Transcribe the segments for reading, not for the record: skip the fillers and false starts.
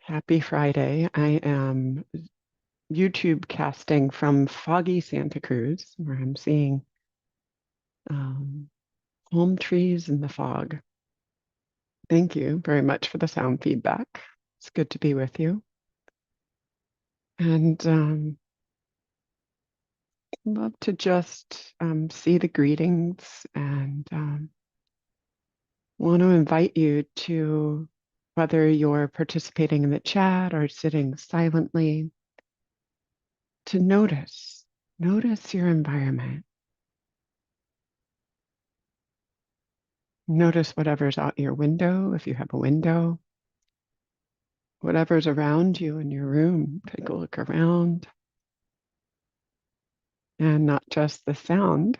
Happy Friday. I am YouTube casting from foggy Santa Cruz, where I'm seeing um, palm trees in the fog. Thank you very much for the sound feedback. It's good to be with you. And love to just see the greetings and want to invite you to, whether you're participating in the chat or sitting silently, to notice your environment. Notice whatever's out your window, if you have a window, whatever's around you in your room. Take a look around, and not just the sound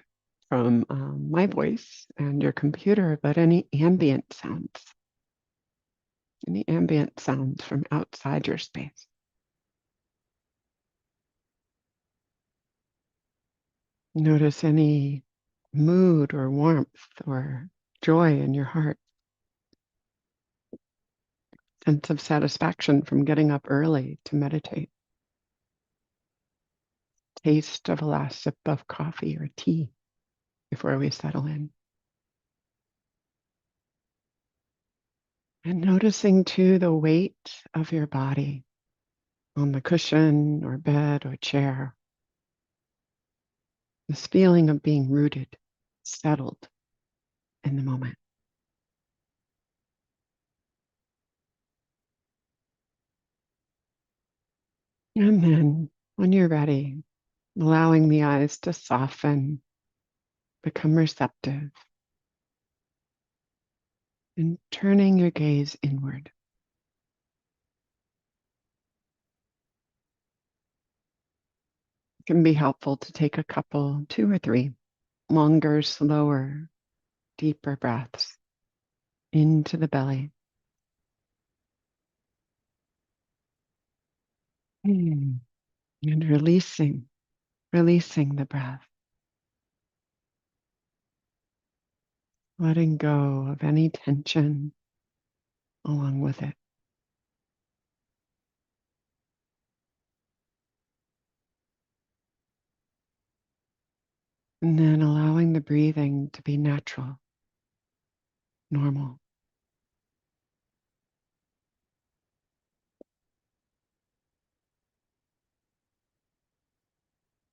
from my voice and your computer, but any ambient sounds from outside your space. Notice any mood or warmth or joy in your heart, sense of satisfaction from getting up early to meditate, taste of a last sip of coffee or tea before we settle in. And noticing too the weight of your body on the cushion or bed or chair. This feeling of being rooted, settled in the moment. And then when you're ready, allowing the eyes to soften, become receptive, and turning your gaze inward. It can be helpful to take a couple, two or three, longer, slower, deeper breaths into the belly. And releasing the breath, letting go of any tension along with it. And then allowing the breathing to be natural, normal.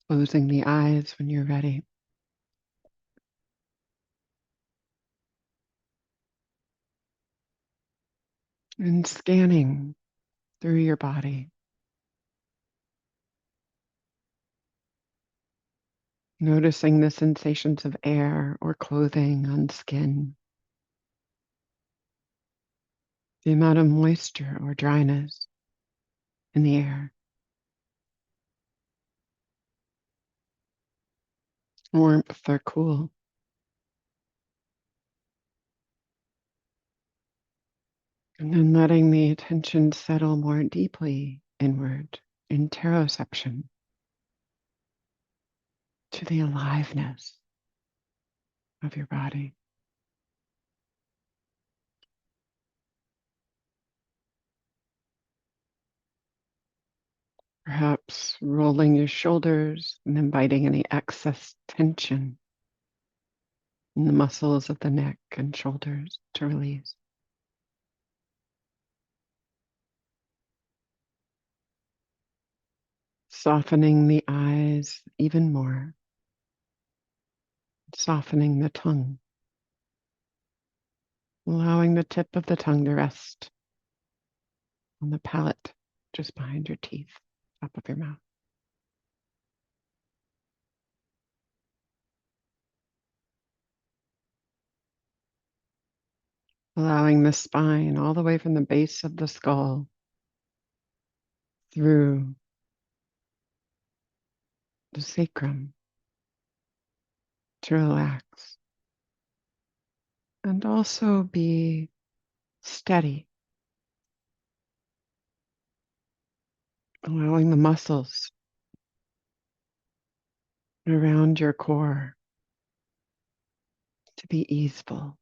Closing the eyes when you're ready. And scanning through your body. Noticing the sensations of air or clothing on skin. The amount of moisture or dryness in the air. Warmth or cool. And then letting the attention settle more deeply inward, interoception, to the aliveness of your body. Perhaps rolling your shoulders and inviting any excess tension in the muscles of the neck and shoulders to release. Softening the eyes even more, softening the tongue, allowing the tip of the tongue to rest on the palate just behind your teeth, top of your mouth. Allowing the spine all the way from the base of the skull through the sacrum to relax and also be steady, allowing the muscles around your core to be easeful,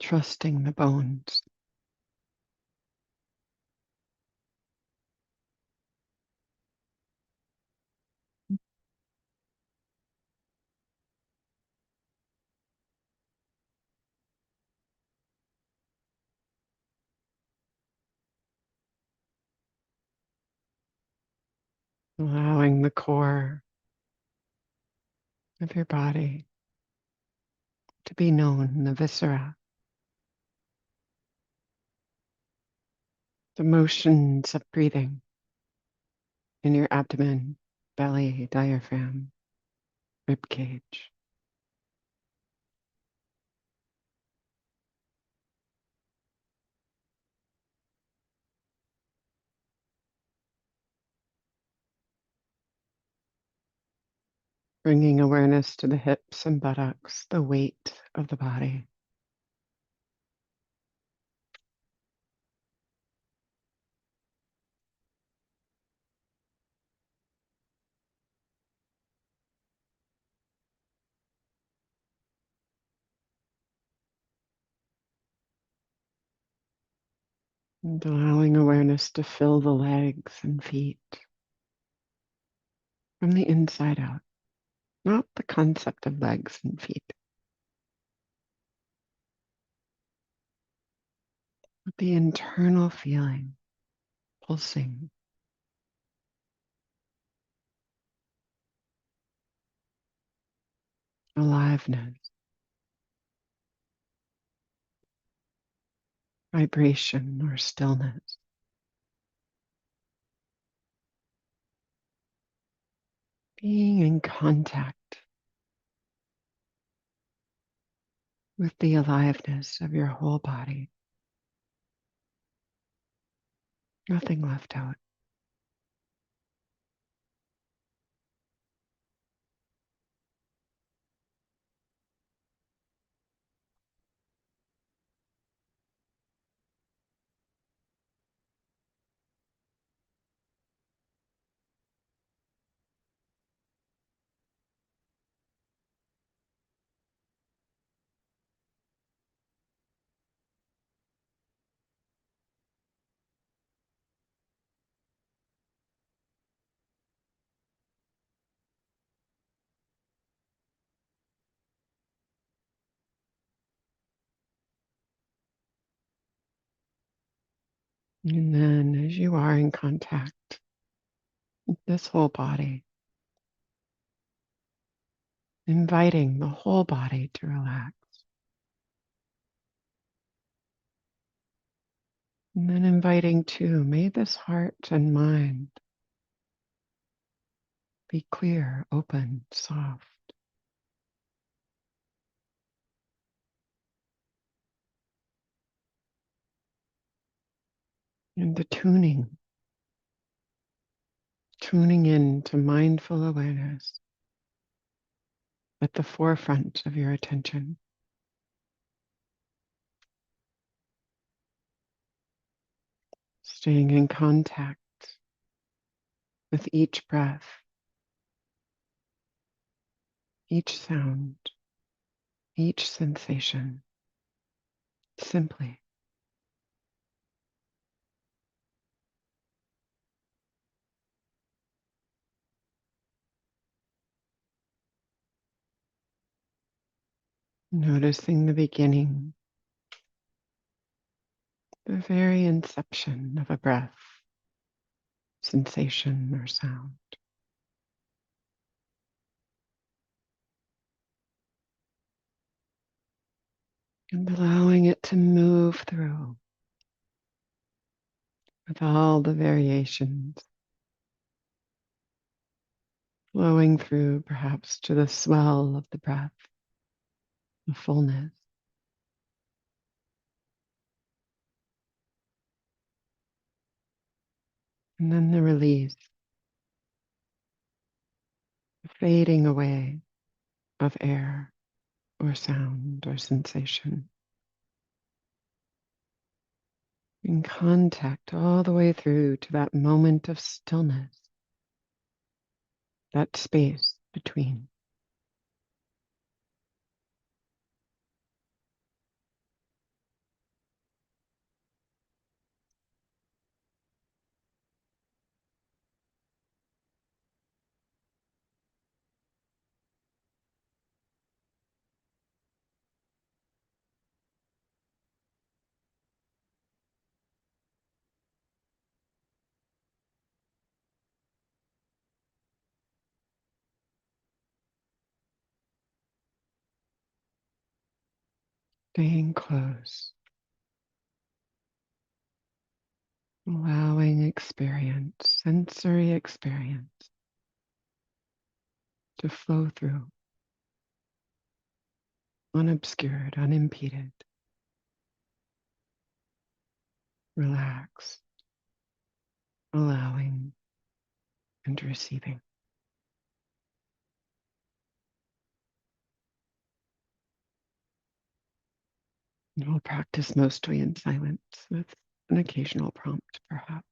trusting the bones. allowing the core of your body to be known, the viscera, the motions of breathing in your abdomen, belly, diaphragm, rib cage. Bringing awareness to the hips and buttocks, the weight of the body. And allowing awareness to fill the legs and feet from the inside out, not the concept of legs and feet, but the internal feeling, pulsing, aliveness, vibration, or stillness. Being in contact with the aliveness of your whole body, nothing left out. And then as you are in contact with this whole body, inviting the whole body to relax. And then inviting too, may this heart and mind be clear, open, soft. And the tuning in to mindful awareness at the forefront of your attention. Staying in contact with each breath, each sound, each sensation, simply. Noticing the beginning, the very inception of a breath, sensation, or sound. And allowing it to move through with all the variations, flowing through perhaps to the swell of the breath, the fullness, and then the release, the fading away of air or sound or sensation. In contact all the way through to that moment of stillness, that space between. staying close, allowing experience, sensory experience to flow through, unobscured, unimpeded, relaxed, allowing and receiving. And we'll practice mostly in silence with an occasional prompt, perhaps.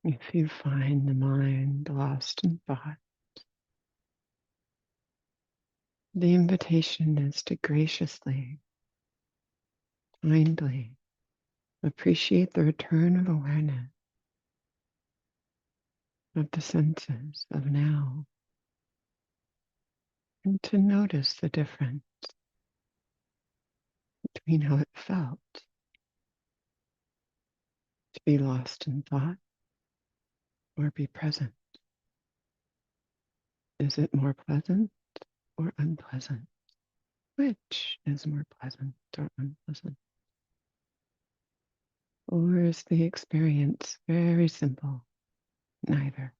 If you find the mind lost in thought, the invitation is to graciously, kindly appreciate the return of awareness of the senses of now, and to notice the difference between how it felt to be lost in thought or be present. Is it more pleasant or unpleasant? Which is more pleasant or unpleasant? Or is the experience very simple? Neither.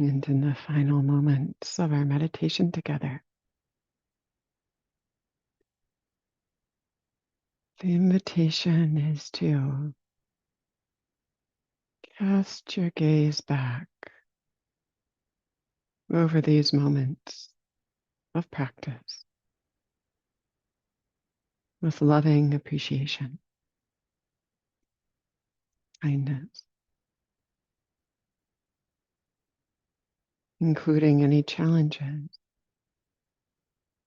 And in the final moments of our meditation together, the invitation is to cast your gaze back over these moments of practice with loving appreciation, kindness, including any challenges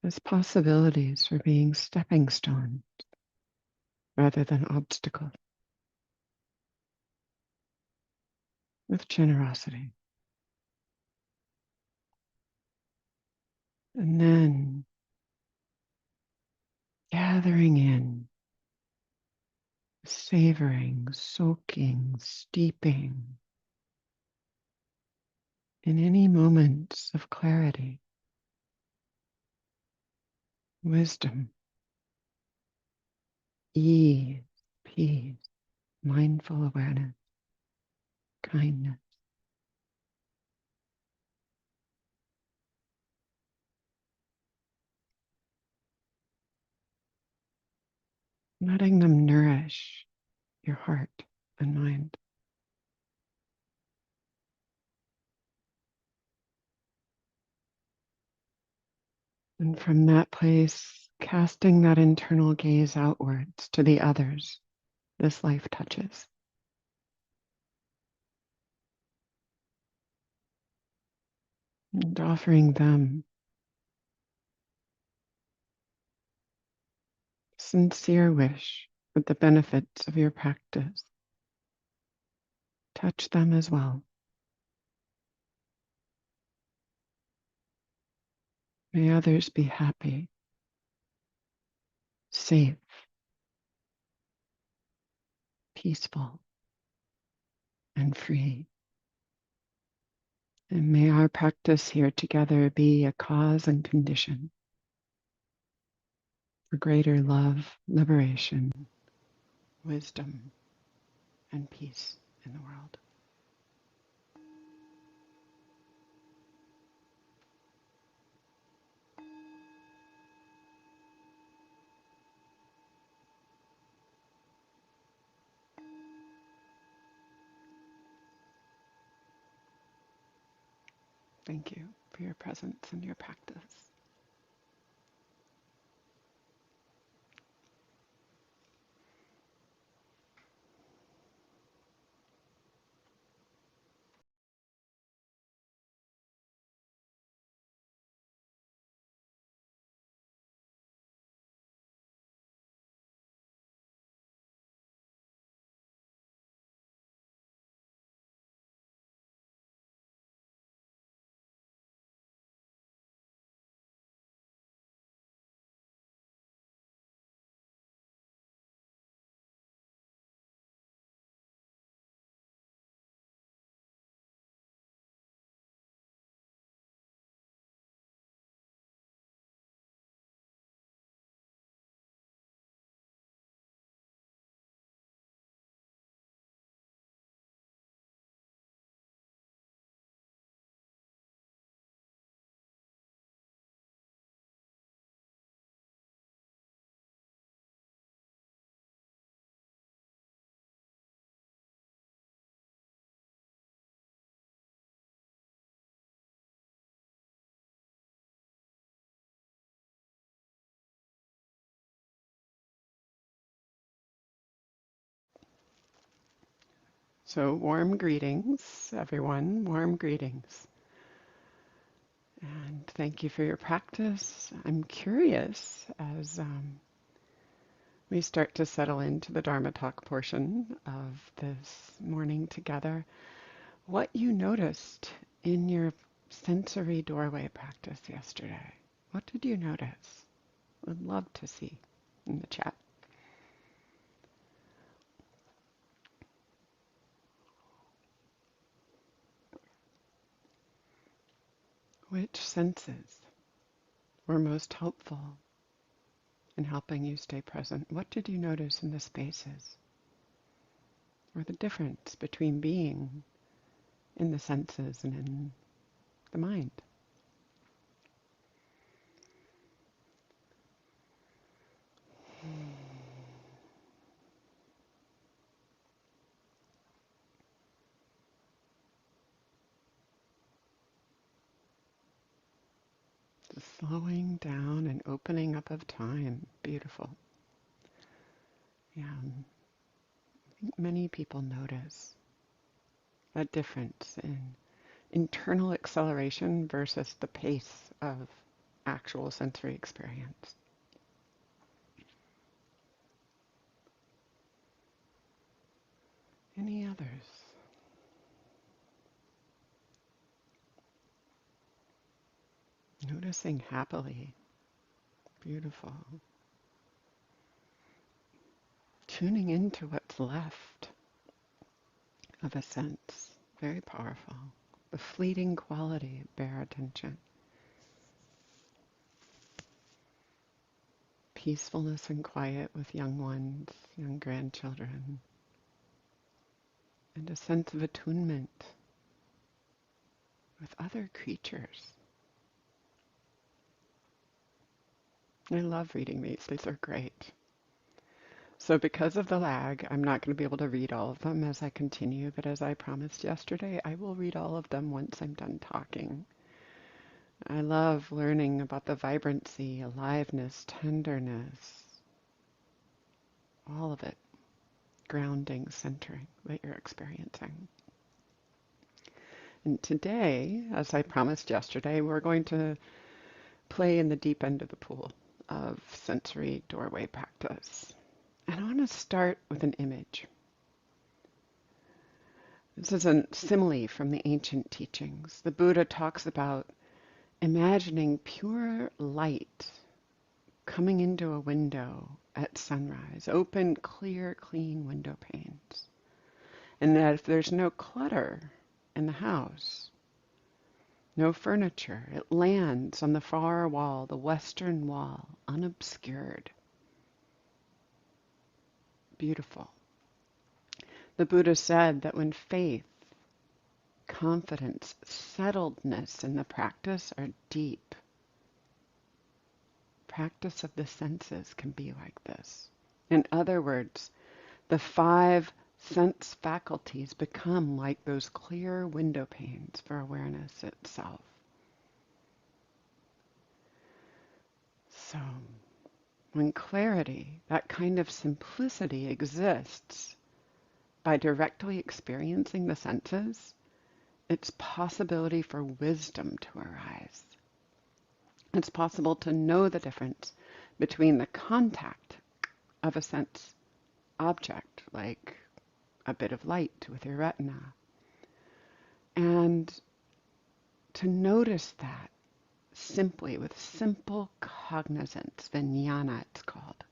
as possibilities for being stepping stones rather than obstacles, with generosity. And then gathering in, savoring, soaking, steeping in any moments of clarity, wisdom, ease, peace, mindful awareness, kindness. Letting them nourish your heart and mind. And from that place, casting that internal gaze outwards to the others this life touches. And offering them sincere wish that the benefits of your practice touch them as well. May others be happy, safe, peaceful, and free. And may our practice here together be a cause and condition for greater love, liberation, wisdom, and peace in the world. Thank you for your presence and your practice. So warm greetings, everyone, warm greetings. And thank you for your practice. I'm curious as we start to settle into the Dharma talk portion of this morning together, what you noticed in your sensory doorway practice yesterday. What did you notice? Would love to see in the chat. Which senses were most helpful in helping you stay present? What did you notice in the spaces? Or the difference between being in the senses and in the mind. The slowing down and opening up of time. Beautiful. Yeah, I think many people notice a difference in internal acceleration versus the pace of actual sensory experience. Any others? Noticing happily. Beautiful. Tuning into what's left of a sense. Very powerful. The fleeting quality of bare attention. Peacefulness and quiet with young ones, young grandchildren. And a sense of attunement with other creatures. I love reading these. These are great. So because of the lag, I'm not going to be able to read all of them as I continue, but as I promised yesterday, I will read all of them once I'm done talking. I love learning about the vibrancy, aliveness, tenderness, all of it, grounding, centering that you're experiencing. And today, as I promised yesterday, we're going to play in the deep end of the pool of sensory doorway practice. And I want to start with an image. This is a simile from the ancient teachings. The Buddha talks about imagining pure light coming into a window at sunrise, open, clear, clean window panes. And that if there's no clutter in the house, no furniture, it lands on the far wall, the western wall, unobscured. Beautiful. The Buddha said that when faith, confidence, settledness in the practice are deep, practice of the senses can be like this. In other words, the 5 sense faculties become like those clear window panes for awareness itself. So, when clarity, that kind of simplicity exists by directly experiencing the senses, it's possibility for wisdom to arise. It's possible to know the difference between the contact of a sense object, like a bit of light with your retina, and to notice that simply with simple cognizance, vijnana it's called.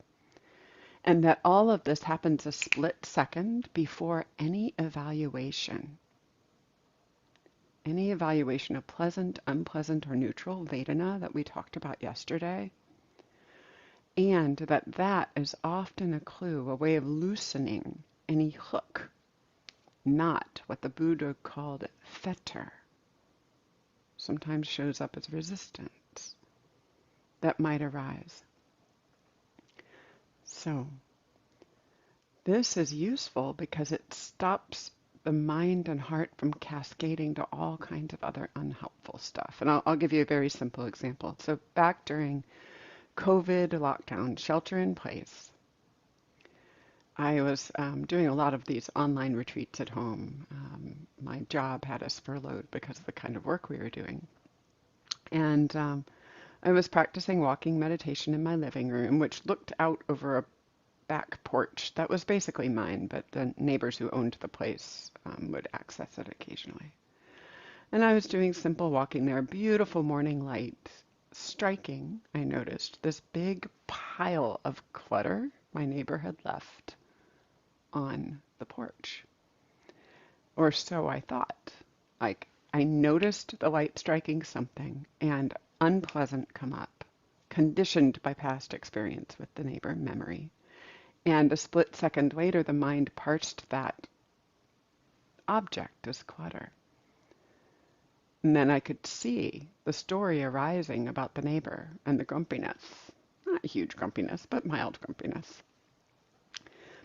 And that all of this happens a split second before any evaluation. Any evaluation of pleasant, unpleasant, or neutral, Vedana, that we talked about yesterday. And that is often a clue, a way of loosening any hook, not what the Buddha called fetter. Sometimes shows up as resistance that might arise. So, this is useful because it stops the mind and heart from cascading to all kinds of other unhelpful stuff. And I'll give you a very simple example. So back during COVID lockdown, shelter in place, I was doing a lot of these online retreats at home. My job had us furloughed because of the kind of work we were doing. And I was practicing walking meditation in my living room, which looked out over a back porch that was basically mine, but the neighbors who owned the place would access it occasionally. And I was doing simple walking there, beautiful morning light, striking, I noticed, this big pile of clutter my neighbor had left on the porch. Or so I thought. Like, I noticed the light striking something and unpleasant come up, conditioned by past experience with the neighbor memory. And a split second later, the mind parsed that object as clutter. And then I could see the story arising about the neighbor and the grumpiness. Not huge grumpiness, but mild grumpiness.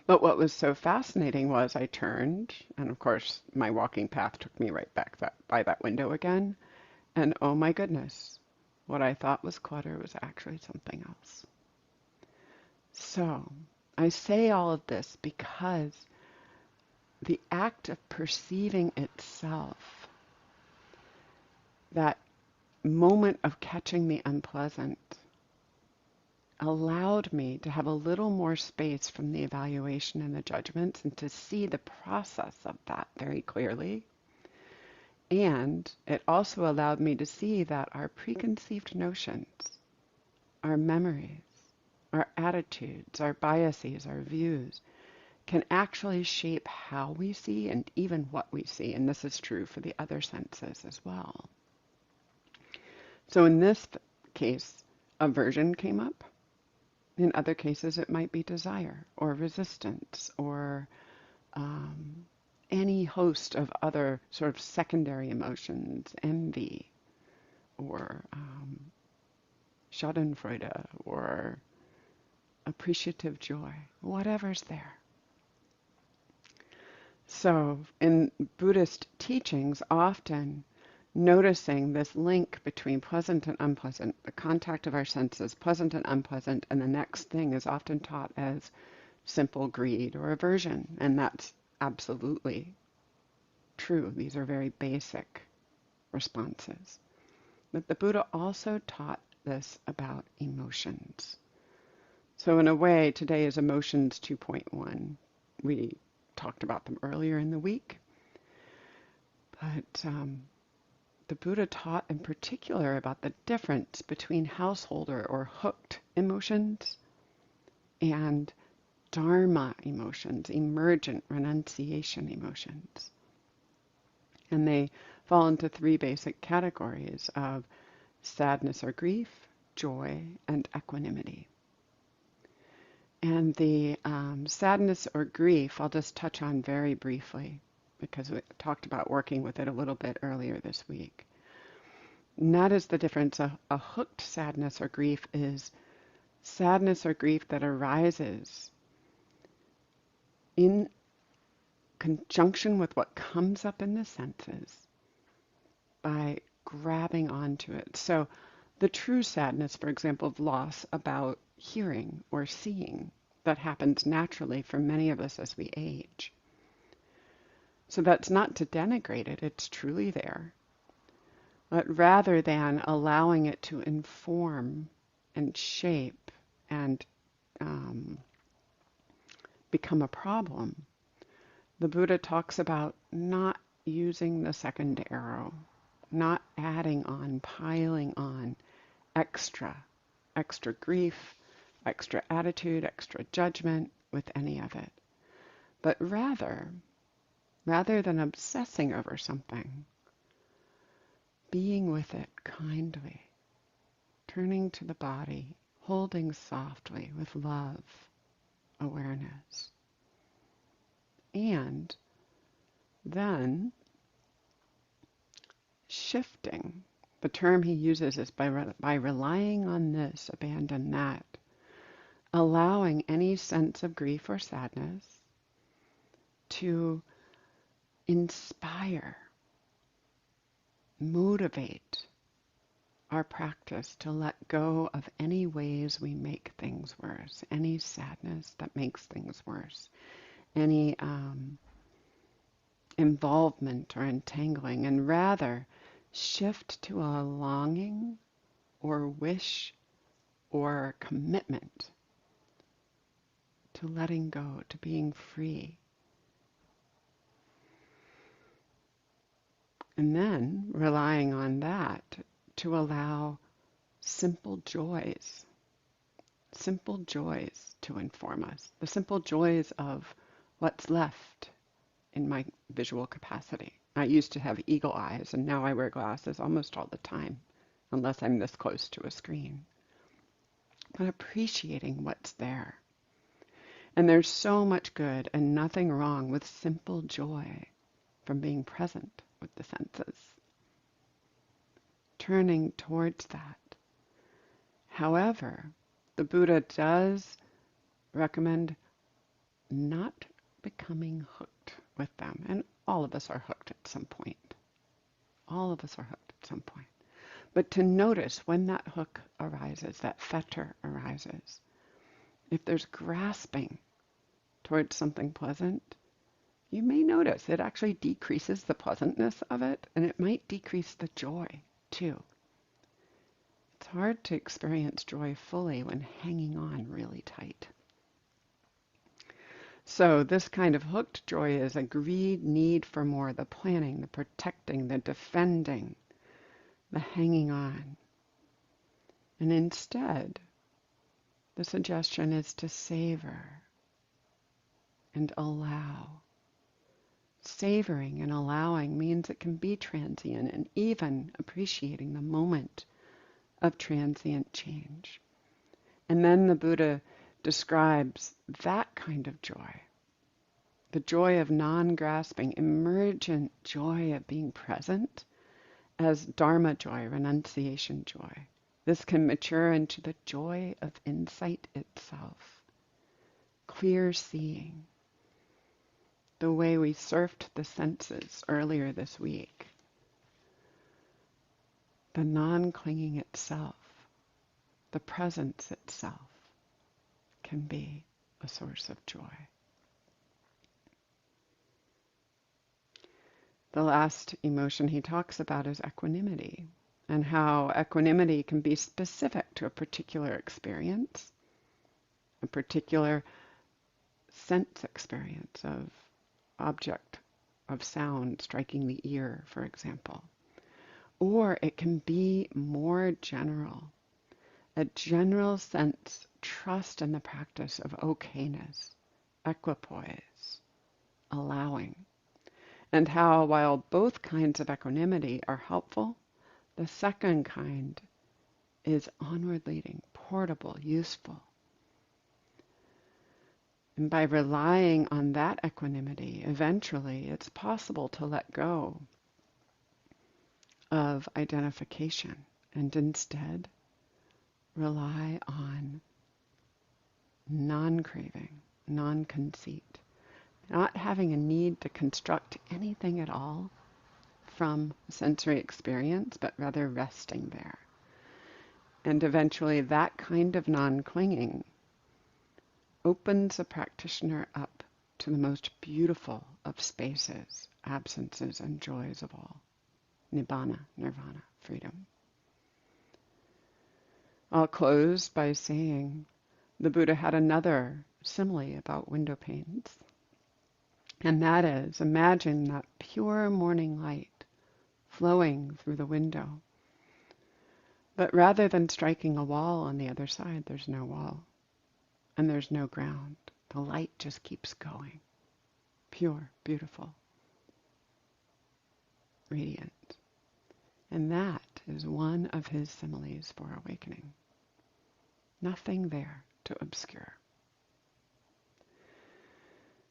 But what was so fascinating was I turned, and of course my walking path took me right back by that window again. And oh my goodness, what I thought was clutter was actually something else. So I say all of this because the act of perceiving itself, that moment of catching the unpleasant, allowed me to have a little more space from the evaluation and the judgments and to see the process of that very clearly. And it also allowed me to see that our preconceived notions, our memories, our attitudes, our biases, our views can actually shape how we see and even what we see. And this is true for the other senses as well. So in this case, aversion came up. In other cases, it might be desire or resistance or any host of other sort of secondary emotions, envy or Schadenfreude or appreciative joy, whatever's there. So in Buddhist teachings, often noticing this link between pleasant and unpleasant, the contact of our senses, pleasant and unpleasant, and the next thing is often taught as simple greed or aversion, and that's absolutely true. These are very basic responses. But the Buddha also taught this about emotions. So in a way, today is Emotions 2.1. We talked about them earlier in the week. But the Buddha taught in particular about the difference between householder or hooked emotions and Dharma emotions, emergent renunciation emotions. And they fall into three basic categories of sadness or grief, joy, and equanimity. And the sadness or grief, I'll just touch on very briefly because we talked about working with it a little bit earlier this week. And that is the difference. A hooked sadness or grief is sadness or grief that arises in conjunction with what comes up in the senses by grabbing onto it. So the true sadness, for example, of loss about hearing or seeing, that happens naturally for many of us as we age. So that's not to denigrate it, it's truly there. But rather than allowing it to inform and shape and become a problem, the Buddha talks about not using the second arrow, not adding on, piling on extra grief, extra attitude, extra judgment with any of it. But rather than obsessing over something, being with it kindly, turning to the body, holding softly with love, awareness. And then shifting. The term he uses is by relying on this, abandon that, allowing any sense of grief or sadness to inspire, motivate our practice to let go of any ways we make things worse, any sadness that makes things worse, any involvement or entangling, and rather shift to a longing or wish or commitment to letting go, to being free. And then relying on that to allow simple joys to inform us, the simple joys of what's left in my visual capacity. I used to have eagle eyes, and now I wear glasses almost all the time, unless I'm this close to a screen. But appreciating what's there. And there's so much good and nothing wrong with simple joy from being present with the senses. turning towards that. However, the Buddha does recommend not becoming hooked with them. And all of us are hooked at some point. All of us are hooked at some point. But to notice when that hook arises, that fetter arises, if there's grasping towards something pleasant, you may notice it actually decreases the pleasantness of it, and it might decrease the joy too. It's hard to experience joy fully when hanging on really tight. So this kind of hooked joy is a greed need for more, the planning, the protecting, the defending, the hanging on. And instead, the suggestion is to savor and allow. Savoring and allowing means it can be transient and even appreciating the moment of transient change. And then the Buddha describes that kind of joy, the joy of non-grasping, emergent joy of being present, as Dharma joy, renunciation joy. This can mature into the joy of insight itself, clear seeing, the way we surfed the senses earlier this week. The non-clinging itself, the presence itself, can be a source of joy. The last emotion he talks about is equanimity, and how equanimity can be specific to a particular experience, a particular sense experience of object of sound striking the ear, for example. Or it can be more general, a general sense, trust in the practice of okayness, equipoise, allowing. And how, while both kinds of equanimity are helpful, the second kind is onward leading, portable, useful. And by relying on that equanimity, eventually it's possible to let go of identification and instead rely on non-craving, non-conceit, not having a need to construct anything at all from sensory experience, but rather resting there. And eventually that kind of non-clinging opens a practitioner up to the most beautiful of spaces, absences, and joys of all. Nibbana, nirvana, freedom. I'll close by saying the Buddha had another simile about window panes. And that is, imagine that pure morning light flowing through the window. But rather than striking a wall on the other side, there's no wall. And there's no ground. The light just keeps going. Pure, beautiful, radiant. And that is one of his similes for awakening. Nothing there to obscure.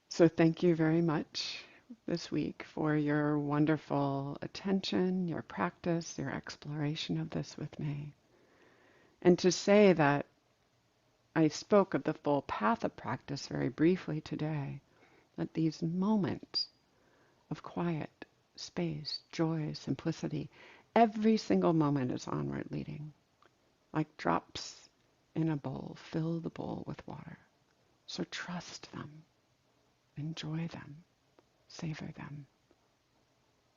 So thank you very much this week for your wonderful attention, your practice, your exploration of this with me. And to say that I spoke of the full path of practice very briefly today, that these moments of quiet, space, joy, simplicity, every single moment is onward leading. Like drops in a bowl, fill the bowl with water. So trust them, enjoy them, savor them,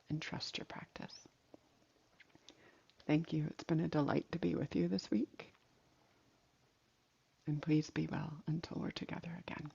and trust your practice. Thank you. It's been a delight to be with you this week. And please be well until we're together again.